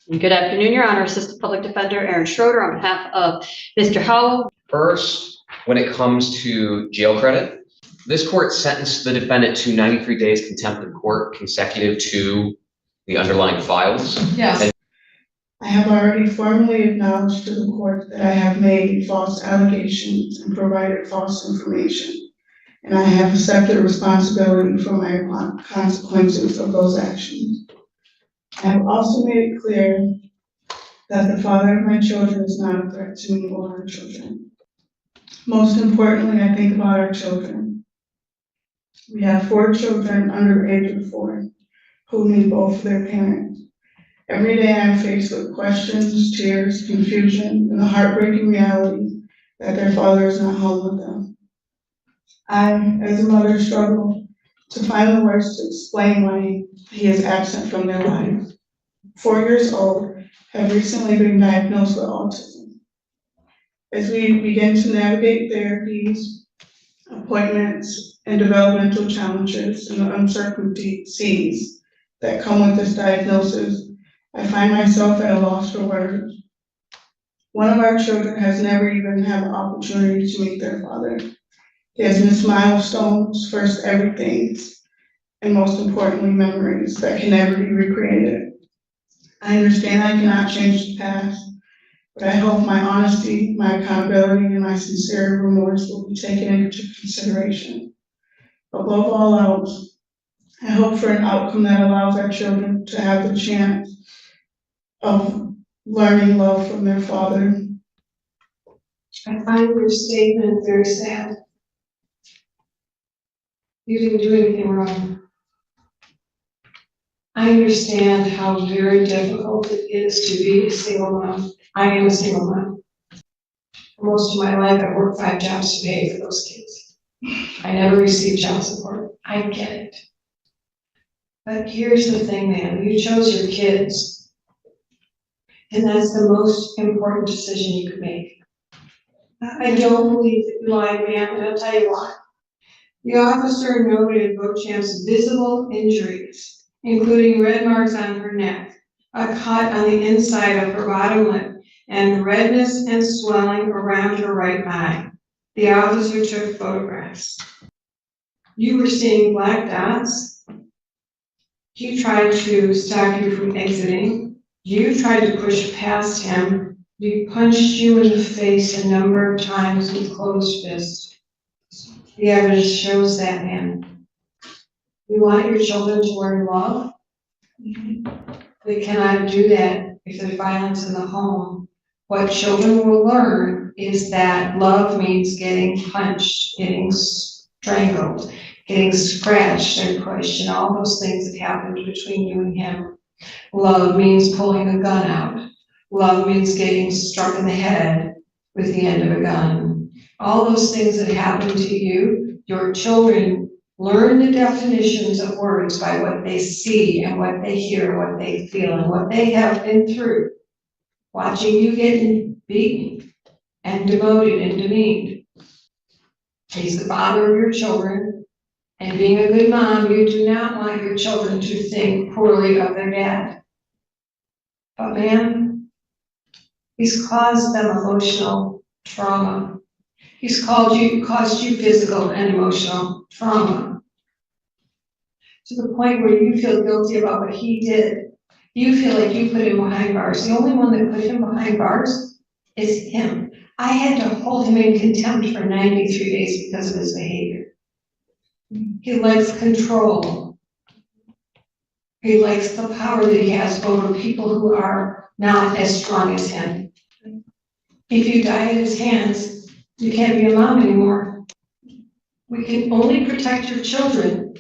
Good afternoon, Your Honor. Assistant Public Defender Aaron Schroeder on behalf of Mr. Howell. First, when it comes to jail credit, this court sentenced the defendant to 93 days contempt of court consecutive to the underlying files. Yes. I have already formally acknowledged to the court that I have made false allegations and provided false information, and I have accepted responsibility for my consequences of those actions. I have also made it clear that the father of my children is not a threat to me or our children. Most importantly, I think about our children. We have 4 children under the age of 4 who need both of their parents. Every day I'm faced with questions, tears, confusion, and the heartbreaking reality that their father is not home with them. I, as a mother, struggle to find the words to explain why he is absent from their lives. 4 years old, have recently been diagnosed with autism. As we begin to navigate therapies, appointments, and developmental challenges and the uncertainties that come with this diagnosis, I find myself at a loss for words. One of our children has never even had the opportunity to meet their father. He has missed milestones, first everythings, and most importantly, memories that can never be recreated. I understand I cannot change the past, but I hope my honesty, my accountability, and my sincere remorse will be taken into consideration. Above all else, I hope for an outcome that allows our children to have the chance of learning love from their father. I find your statement very sad. You didn't do anything wrong. I understand how very difficult it is to be a single mom. I am a single mom. For most of my life, I worked 5 jobs to pay for those kids. I never received child support. I get it. But here's the thing, man. You chose your kids. And that's the most important decision you could make. I don't believe that you lied, ma'am, and I'll tell you why. The officer noted Beauchamp's visible injuries, including red marks on her neck, a cut on the inside of her bottom lip, and redness and swelling around her right eye. The officer took photographs. You were seeing black dots. He tried to stop you from exiting. You tried to push past him. He punched you in the face a number of times with closed fists. The evidence shows that, man. You want your children to learn love? They cannot do that if there's violence in the home. What children will learn is that love means getting punched, getting strangled, getting scratched and pushed, and all those things that happened between you and him. Love means pulling a gun out. Love means getting struck in the head with the end of a gun. All those things that happen to you, your children learn the definitions of words by what they see and what they hear, what they feel, and what they have been through. Watching you getting beaten and demoted and demeaned. He's the father of your children, and being a good mom, you do not want your children to think poorly of their dad. But man, he's caused them emotional trauma. He's caused you physical and emotional trauma. To the point where you feel guilty about what he did. You feel like you put him behind bars. The only one that put him behind bars is him. I had to hold him in contempt for 93 days because of his behavior. He likes control. He likes the power that he has over people who are not as strong as him. If you die in his hands, you can't be a mom anymore. We can only protect your children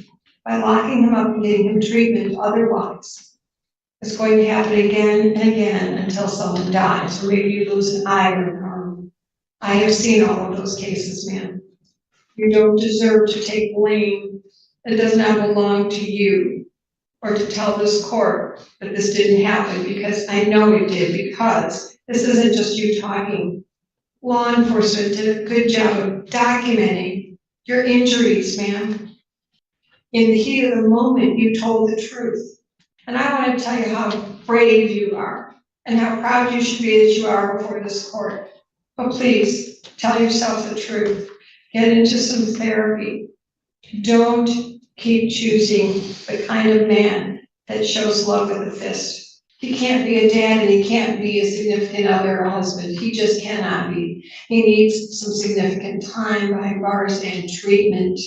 by locking him up and getting him treatment. Otherwise, it's going to happen again and again until someone dies, or maybe you lose an eye or an arm. I have seen all of those cases, man. You don't deserve to take blame that does not belong to you, or to tell this court that this didn't happen, because I know it did, because this isn't just you talking. Law enforcement did a good job of documenting your injuries, man. In the heat of the moment, you told the truth. And I want to tell you how brave you are and how proud you should be that you are before this court. But please, tell yourself the truth. Get into some therapy. Don't keep choosing the kind of man that shows love with a fist. He can't be a dad and he can't be a significant other or husband. He just cannot be. He needs some significant time behind bars and treatment.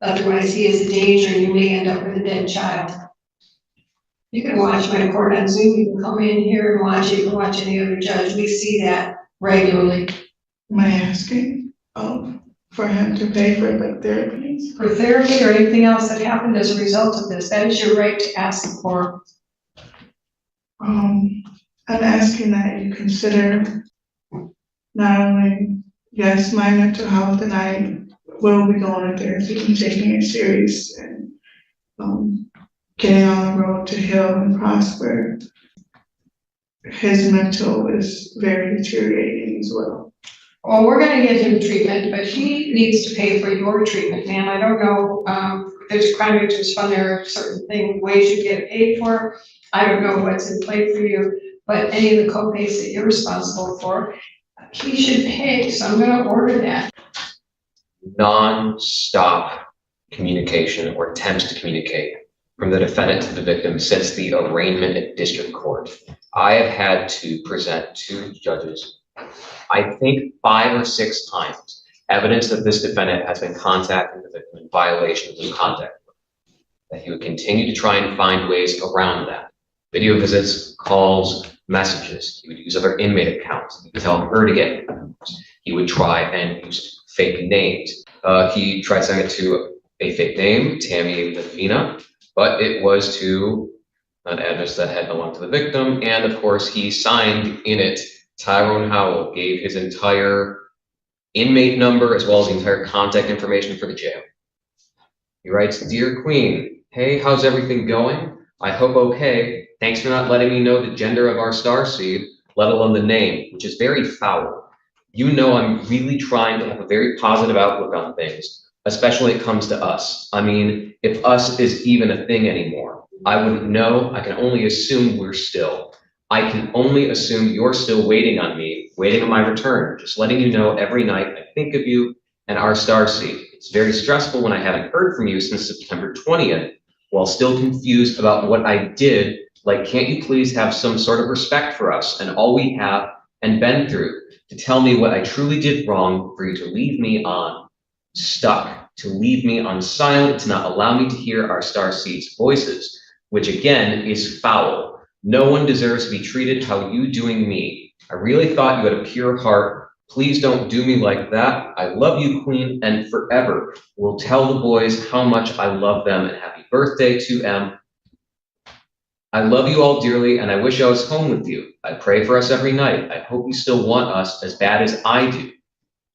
Otherwise, he is a danger and you may end up with a dead child. You can watch my court on Zoom. You can come in here and watch it. You can watch any other judge. We see that regularly. Am I asking, for him to pay for like therapies? For therapy or anything else that happened as a result of this, that is your right to ask for. I'm asking that you consider not only, yes, my mental health, and I will be going to therapy and taking it serious and getting on the road to heal and prosper. His mental is very deteriorating as well. Well, we're gonna get him treatment, but he needs to pay for your treatment, ma'am. I don't know, there's a crime victims fund, there are certain ways you get paid for. I don't know what's in play for you, but any of the co-pays that you're responsible for, he should pay, so I'm gonna order that. Non-stop communication or attempts to communicate from the defendant to the victim since the arraignment at district court. I have had to present to judges, I think 5 or 6 times, evidence that this defendant has been contacting the victim in violation of his contact order, that he would continue to try and find ways around that. Video visits, calls, messages. He would use other inmate accounts. He would tell her to get numbers. He would try and use fake names. He tried sending it to a fake name, Tammy Levina, but it was to an address that had belonged to the victim. And of course, he signed in it, Tyrone Howell, gave his entire inmate number as well as the entire contact information for the jail. He writes, "Dear Queen, hey, how's everything going? I hope okay. Thanks for not letting me know the gender of our starseed, let alone the name," which is very foul. You know I'm really trying to have a very positive outlook on things, especially when it comes to us. I mean, if us is even a thing anymore, I wouldn't know. I can only assume we're still. I can only assume you're still waiting on me, waiting on my return, just letting you know every night I think of you and our starseed. It's very stressful when I haven't heard from you since September 20th, while still confused about what I did. Like, can't you please have some sort of respect for us and all we have and been through, to tell me what I truly did wrong, for you to leave me on stuck, to leave me on silent, to not allow me to hear our starseed's voices, which again is foul. No one deserves to be treated how you doing me. I really thought you had a pure heart. Please don't do me like that. I love you, Queen, and forever will tell the boys how much I love them, and happy birthday to M. I love you all dearly, and I wish I was home with you. I pray for us every night. I hope you still want us as bad as I do.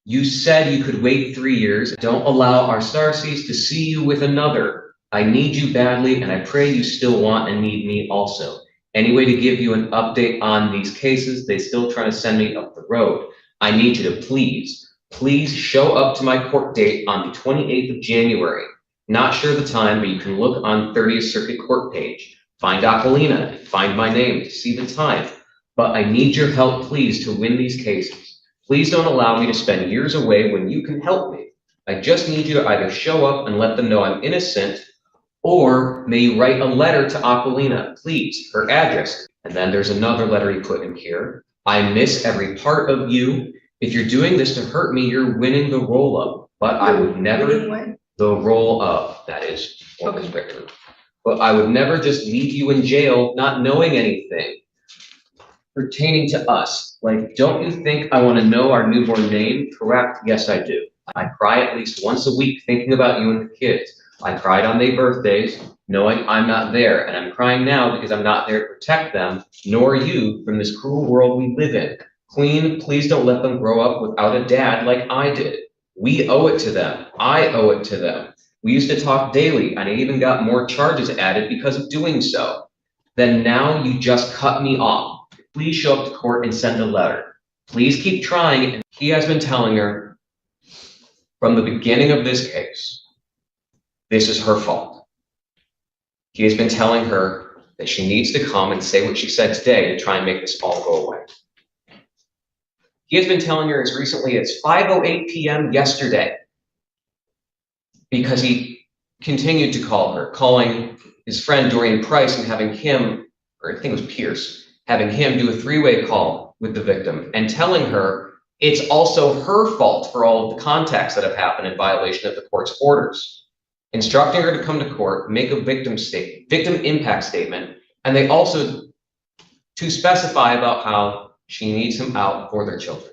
You said you could wait 3 years. Don't allow our starseeds to see you with another. I need you badly, and I pray you still want and need me also. Any way to give you an update on these cases? They still trying to send me up the road. I need you to please show up to my court date on the 28th of January. Not sure of the time, but you can look on 30th Circuit Court page. Find Aquilina, find my name to see the time. But I need your help, please, to win these cases. Please don't allow me to spend years away when you can help me. I just need you to either show up and let them know I'm innocent, or may you write a letter to Aquilina, please, her address. And then there's another letter he put in here. I miss every part of you. If you're doing this to hurt me, you're winning the roll-up. But I would never, the roll-up, that is what was written. But I would never just leave you in jail not knowing anything pertaining to us. Like, don't you think I want to know our newborn name? Correct? Yes, I do. I cry at least once a week thinking about you and the kids. I cried on their birthdays, knowing I'm not there, and I'm crying now because I'm not there to protect them, nor you, from this cruel world we live in. Queen, please don't let them grow up without a dad like I did. We owe it to them. I owe it to them. We used to talk daily, and I even got more charges added because of doing so. Then now you just cut me off. Please show up to court and send a letter. Please keep trying. And he has been telling her from the beginning of this case, this is her fault. He has been telling her that she needs to come and say what she said today to try and make this all go away. He has been telling her as recently as 5:08 p.m. yesterday, because he continued to call her, calling his friend Dorian Price and having him, or I think it was Pierce, having him do a three-way call with the victim and telling her it's also her fault for all of the contacts that have happened in violation of the court's orders, instructing her to come to court, make a victim impact statement, and they also to specify about how she needs him out for their children.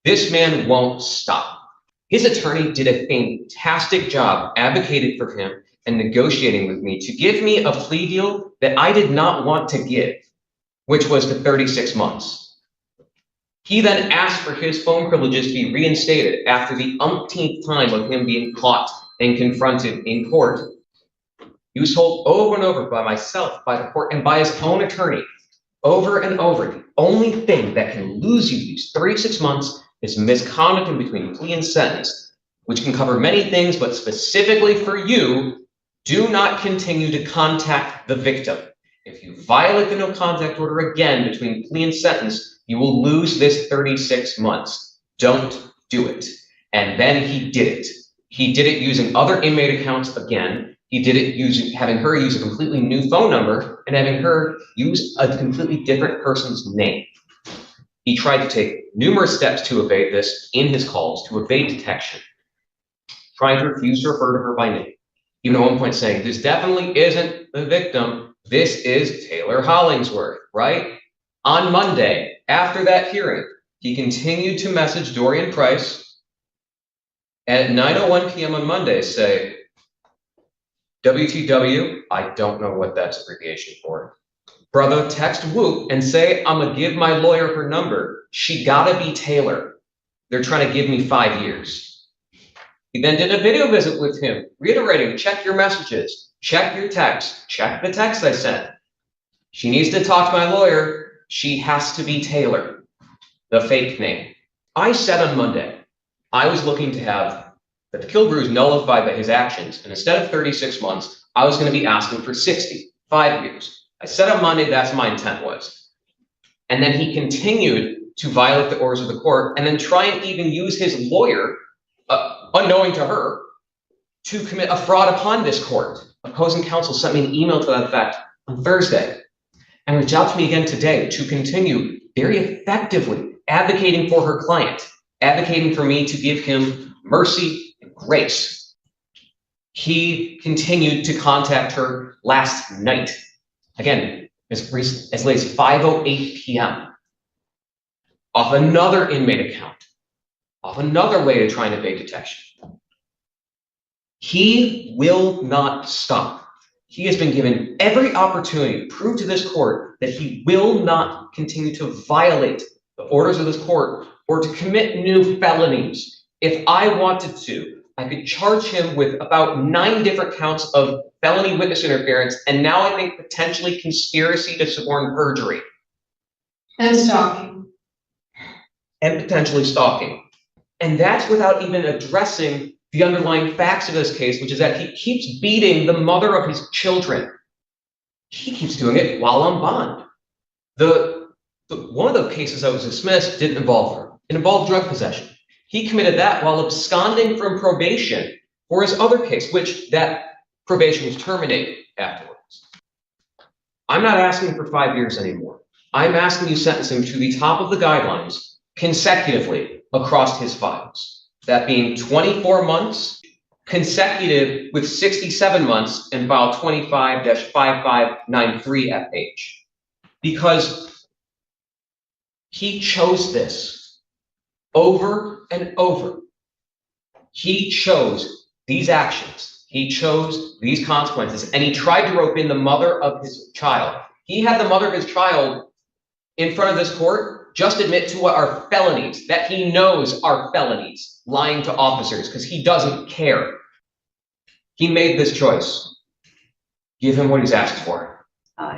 This man won't stop. His attorney did a fantastic job advocating for him and negotiating with me to give me a plea deal that I did not want to give, which was the 36 months. He then asked for his phone privileges to be reinstated after the umpteenth time of him being caught and confronted in court. He was told over and over by myself, by the court, and by his own attorney, over and over, the only thing that can lose you these 36 months is misconduct in between plea and sentence, which can cover many things, but specifically for you, do not continue to contact the victim. If you violate the no contact order again between plea and sentence, you will lose this 36 months. Don't do it. And then he did it. He did it using other inmate accounts again. He did it having her use a completely new phone number and having her use a completely different person's name. He tried to take numerous steps to evade this in his calls, to evade detection, trying to refuse to refer to her by name. Even at one point saying, this definitely isn't the victim. This is Taylor Hollingsworth, right? On Monday, after that hearing, he continued to message Dorian Price at 9:01 p.m. on Monday, say, WTW, I don't know what that's abbreviation for. Brother, text Whoop and say, I'm gonna give my lawyer her number. She gotta be Taylor. They're trying to give me 5 years. He then did a video visit with him, reiterating, check your messages, check your text, check the text I sent. She needs to talk to my lawyer. She has to be Taylor, the fake name. I said on Monday, I was looking to have the Kilbrews nullified by his actions, and instead of 36 months, I was going to be asking for 5 years. I said on Monday that's my intent was. And then he continued to violate the orders of the court and then try and even use his lawyer, unknowing to her, to commit a fraud upon this court. Opposing counsel sent me an email to that effect on Thursday and reached out to me again today to continue very effectively advocating for her client, advocating for me to give him mercy and grace. He continued to contact her last night, again, as late as 5:08 p.m., off another inmate account, off another way to try and evade detection. He will not stop. He has been given every opportunity to prove to this court that he will not continue to violate the orders of this court or to commit new felonies. If I wanted to, I could charge him with about 9 different counts of felony witness interference, and now I think potentially conspiracy to suborn perjury. And stalking. And potentially stalking. And that's without even addressing the underlying facts of this case, which is that he keeps beating the mother of his children. He keeps doing it while on bond. One of the cases that was dismissed didn't involve her. It involved drug possession. He committed that while absconding from probation for his other case, which that probation was terminated afterwards. I'm not asking for 5 years anymore. I'm asking you sentence him to the top of the guidelines consecutively across his files. That being 24 months consecutive with 67 months in file 25-5593 FH. Because he chose this over and over. He chose these actions. He chose these consequences, and he tried to rope in the mother of his child. He had the mother of his child in front of this court just admit to what are felonies, that he knows are felonies, lying to officers, because he doesn't care. He made this choice. Give him what he's asked for.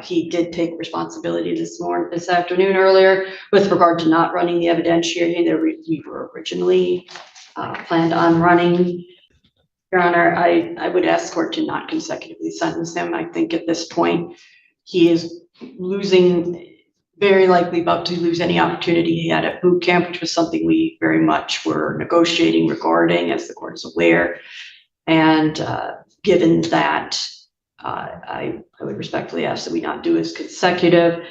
He did take responsibility this afternoon earlier with regard to not running the evidentiary that we were originally planned on running. Your Honor, I would ask the court to not consecutively sentence him. I think at this point, he is very likely about to lose any opportunity he had at boot camp, which was something we very much were negotiating regarding, as the court is aware. And given that, I would respectfully ask that we not do as consecutive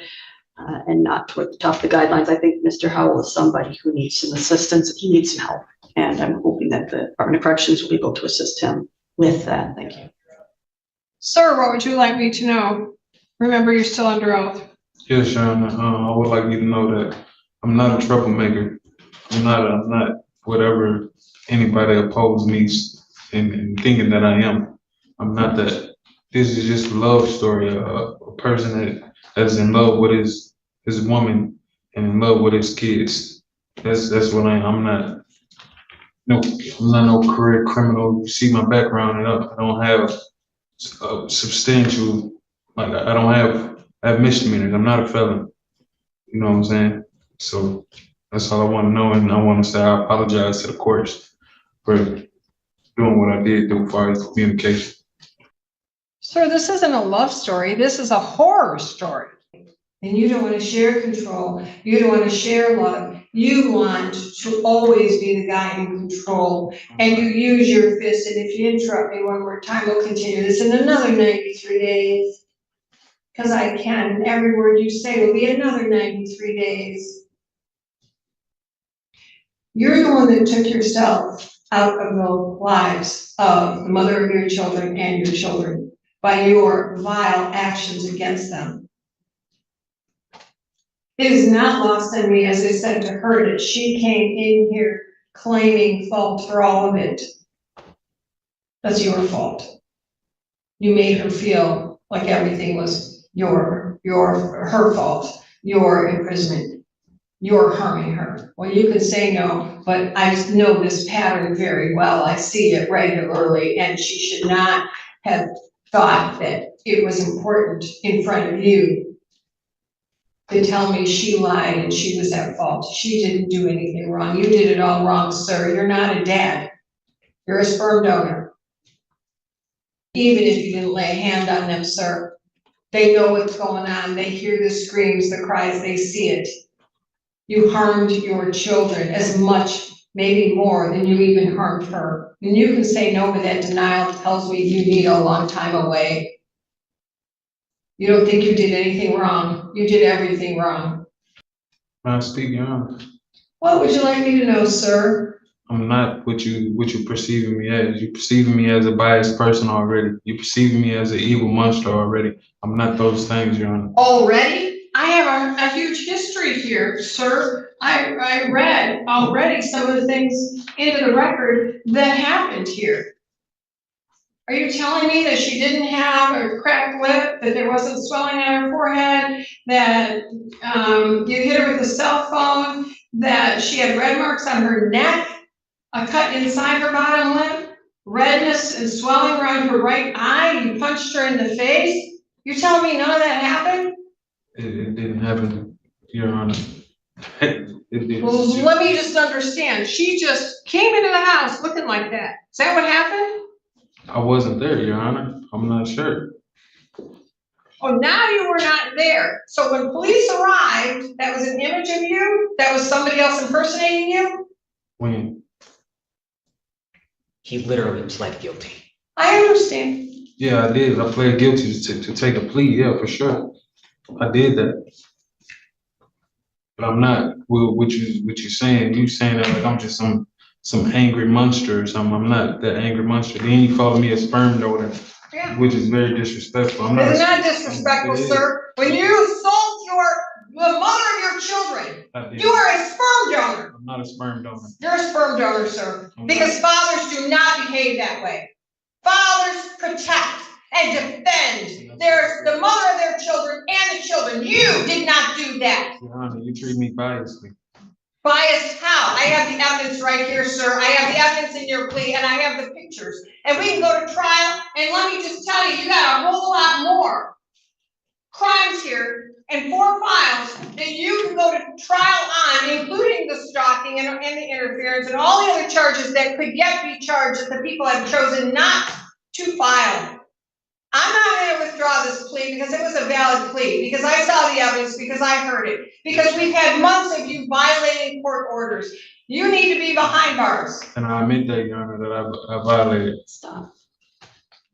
and not toward the top of the guidelines. I think Mr. Howell is somebody who needs some assistance. He needs some help. And I'm hoping that the Department of Corrections will be able to assist him with that. Thank you. Sir, what would you like me to know? Remember, you're still under oath. Yes, Your Honor. I would like you to know that I'm not a troublemaker. I'm not whatever anybody opposes me and thinking that I am. I'm not that. This is just a love story. A person that's in love with his woman and in love with his kids. That's what I am. I'm not no career criminal. You see my background, and I don't have substantial. Like I have misdemeanors. I'm not a felon. You know what I'm saying? So that's all I want to know, and I want to say I apologize to the courts for doing what I did as far as communication. Sir, this isn't a love story. This is a horror story. And you don't want to share control. You don't want to share love. You want to always be the guy in control. And you use your fist. And if you interrupt me one more time, we'll continue this in another 93 days. Because I can. And every word you say will be another 93 days. You're the one that took yourself out of the lives of the mother of your children and your children by your vile actions against them. It is not lost on me, as I said to her, that she came in here claiming fault for all of it. That's your fault. You made her feel like everything was her fault, your imprisonment, you're harming her. Well, you could say no, but I know this pattern very well. I see it regularly, and she should not have thought that it was important in front of you to tell me she lied and she was at fault. She didn't do anything wrong. You did it all wrong, sir. You're not a dad. You're a sperm donor. Even if you didn't lay a hand on them, sir. They know what's going on. They hear the screams, the cries, they see it. You harmed your children as much, maybe more, than you even harmed her. And you can say no, but that denial tells me you need a long time away. You don't think you did anything wrong. You did everything wrong. Can I speak, Your Honor? What would you like me to know, sir? I'm not what you perceiving me as. You perceiving me as a biased person already. You perceiving me as an evil monster already. I'm not those things, Your Honor. Already? I have a huge history here, sir. I read already some of the things into the record that happened here. Are you telling me that she didn't have a cracked lip, that there wasn't swelling on her forehead, that you hit her with a cell phone, that she had red marks on her neck, a cut inside her bottom lip, redness and swelling around her right eye, you punched her in the face? You're telling me none of that happened? It didn't happen, Your Honor. It didn't. Well, let me just understand. She just came into the house looking like that. Is that what happened? I wasn't there, Your Honor. I'm not sure. Oh, now you were not there. So when police arrived, that was an image of you? That was somebody else impersonating you? When? He literally pled guilty. I understand. Yeah, I did. I pled guilty to take a plea. Yeah, for sure. I did that. But I'm not what you saying. You saying that like I'm just some angry monster or something. I'm not that angry monster. Then you call me a sperm donor, Yeah. which is very disrespectful. I'm not. It's not disrespectful, sir. When you assault the mother of your children, you are a sperm donor. I'm not a sperm donor. You're a sperm donor, sir. Because fathers do not behave that way. Fathers protect and defend the mother of their children and the children. You did not do that. Your Honor, you treat me biasly. Biased how? I have the evidence right here, sir. I have the evidence in your plea, and I have the pictures. And we can go to trial, and let me just tell you, you got a whole lot more crimes here and 4 files that you can go to trial on, including the stalking stalking and the interference and all the other charges that could yet be charged that the people have chosen not to file. I'm not going to withdraw this plea because it was a valid plea, because I saw the evidence, because I heard it, because we've had months of you violating court orders. You need to be behind bars. And I admit that, Your Honor, that I violated. Stop.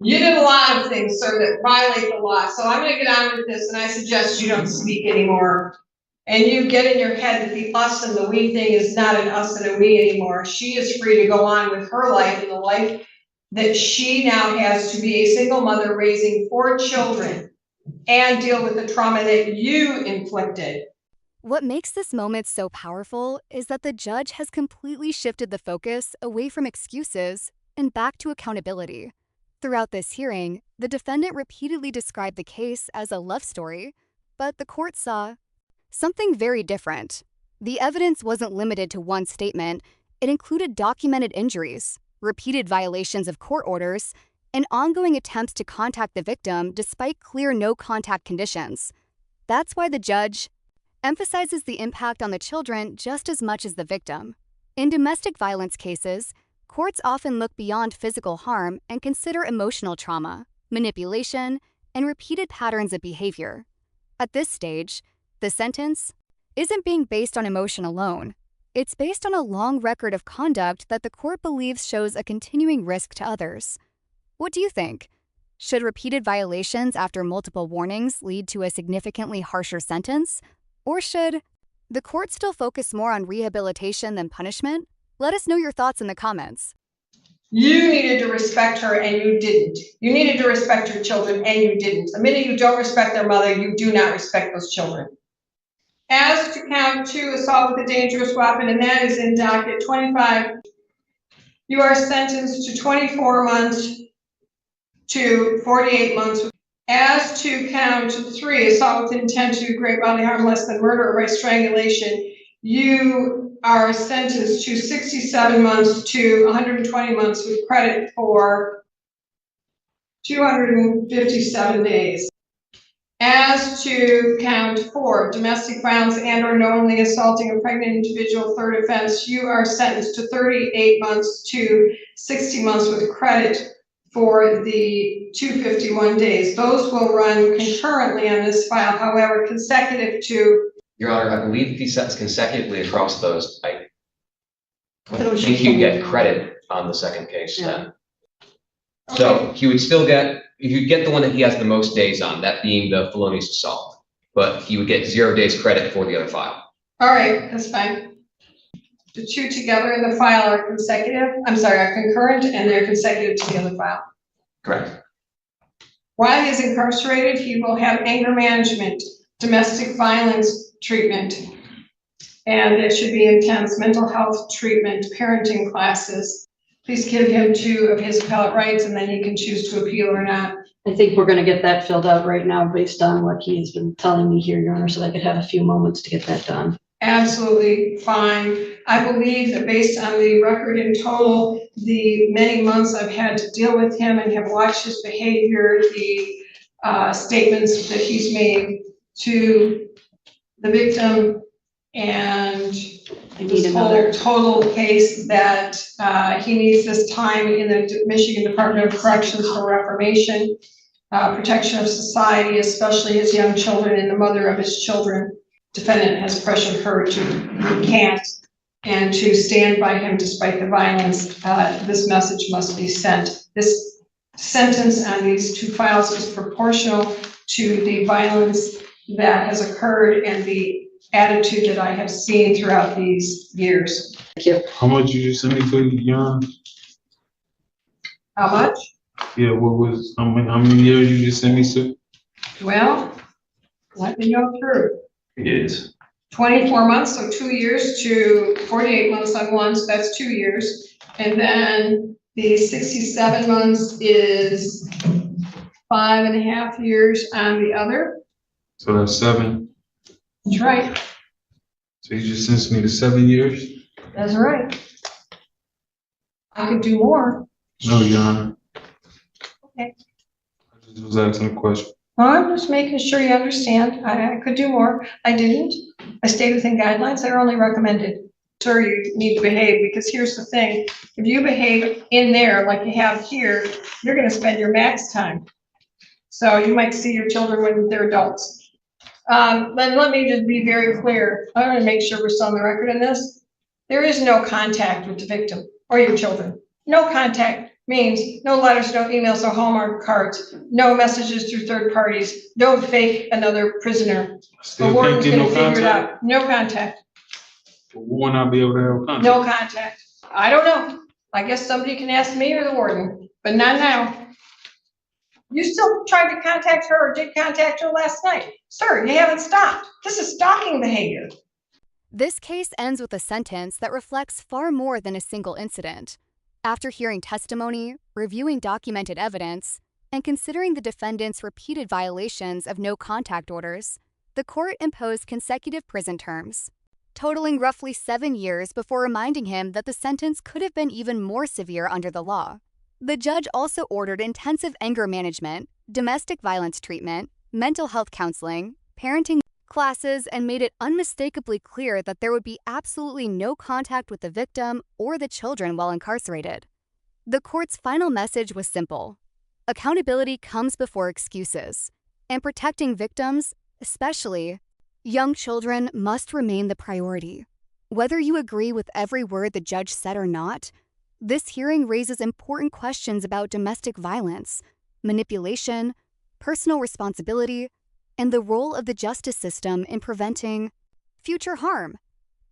You did a lot of things, sir, that violate the law. So I'm going to get on with this, and I suggest you don't speak anymore. And you get in your head that the us and the we thing is not an us and a we anymore. She is free to go on with her life and the life that she now has to be a single mother raising 4 children and deal with the trauma that you inflicted. What makes this moment so powerful is that the judge has completely shifted the focus away from excuses and back to accountability. Throughout this hearing, the defendant repeatedly described the case as a love story, but the court saw something very different. The evidence wasn't limited to one statement. It included documented injuries, repeated violations of court orders, and ongoing attempts to contact the victim despite clear no-contact conditions. That's why the judge emphasizes the impact on the children just as much as the victim. In domestic violence cases, courts often look beyond physical harm and consider emotional trauma, manipulation, and repeated patterns of behavior. At this stage, the sentence isn't being based on emotion alone. It's based on a long record of conduct that the court believes shows a continuing risk to others. What do you think? Should repeated violations after multiple warnings lead to a significantly harsher sentence? Or should the court still focus more on rehabilitation than punishment? Let us know your thoughts in the comments. You needed to respect her and you didn't. You needed to respect your children and you didn't. The minute you don't respect their mother, you do not respect those children. As to count 2, assault with a dangerous weapon, and that is in docket 25, you are sentenced to 24 months to 48 months. As to count 3, assault with intent to do great bodily harm less than murder or by strangulation, you are sentenced to 67 months to 120 months with credit for 257 days. As to count 4, domestic violence and or knowingly assaulting a pregnant individual, 3rd offense, you are sentenced to 38 months to 60 months with credit for the 251 days. Those will run concurrently on this file, however, consecutive to. Your Honor, I believe if he sets consecutively across those, I think you get credit on the second case then. So he would still get, if you get the one that he has the most days on, that being the felonious assault, but he would get 0 days credit for the other file. All right, that's fine. The 2 together in the file are are concurrent, and they're consecutive to the other file. Correct. While he is incarcerated, he will have anger management, domestic violence treatment, and it should be intense mental health treatment, parenting classes. Please give him 2 of his appellate rights, and then he can choose to appeal or not. I think we're going to get that filled out right now based on what he's been telling me here, Your Honor, so I could have a few moments to get that done. Absolutely fine. I believe that based on the record in total, the many months I've had to deal with him and have watched his behavior, the statements that he's made to the victim, and this whole total case that he needs this time in the Michigan Department of Corrections for reformation, protection of society, especially his young children and the mother of his children. Defendant has pressured her to recant and to stand by him despite the violence. This message must be sent. This sentence on these 2 files is proportional to the violence that has occurred and the attitude that I have seen throughout these years. Thank you. How much did you send me to, Your Honor? How much? Yeah, how many years you just sent me to? Well, let me go through. Yes. 24 months, so 2 years to 48 months on one, so that's 2 years. And then the 67 months is 5.5 years on the other. So that's 7. That's right. So you just sentenced me to 7 years? That's right. I could do more. No, Your Honor. Okay. I just was asking a question. Well, I'm just making sure you understand. I could do more. I didn't. I stayed within guidelines that are only recommended. sure you need to behave, because here's the thing, if you behave in there like you have here, you're gonna spend your max time. So you might see your children when they're adults. Then let me just be very clear. I want to make sure we're still on the record in this. There is no contact with the victim or your children. No contact means no letters, no emails, no Hallmark cards, no messages through third parties. Don't fake another prisoner. The Still can't warden's get gonna no figure it contact? out. No contact, Will not be able to have contact? no contact. I don't know. I guess somebody can ask me or the warden, but not now. You still tried to contact her or did contact her last night. Sir, you haven't stopped. This is stalking behavior. This case ends with a sentence that reflects far more than a single incident. After hearing testimony, reviewing documented evidence, and considering the defendant's repeated violations of no contact orders, the court imposed consecutive prison terms, totaling roughly 7 years before reminding him that the sentence could have been even more severe under the law. The judge also ordered intensive anger management, domestic violence treatment, mental health counseling, parenting classes, and made it unmistakably clear that there would be absolutely no contact with the victim or the children while incarcerated. The court's final message was simple: accountability comes before excuses, and protecting victims, especially young children, must remain the priority. Whether you agree with every word the judge said or not, this hearing raises important questions about domestic violence, manipulation, personal responsibility, and the role of the justice system in preventing future harm.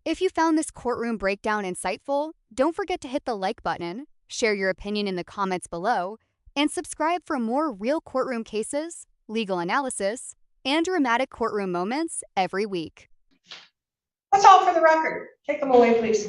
If you found this courtroom breakdown insightful, don't forget to hit the like button, share your opinion in the comments below, and subscribe for more real courtroom cases, legal analysis, and dramatic courtroom moments every week. That's all for the record. Take them away, please.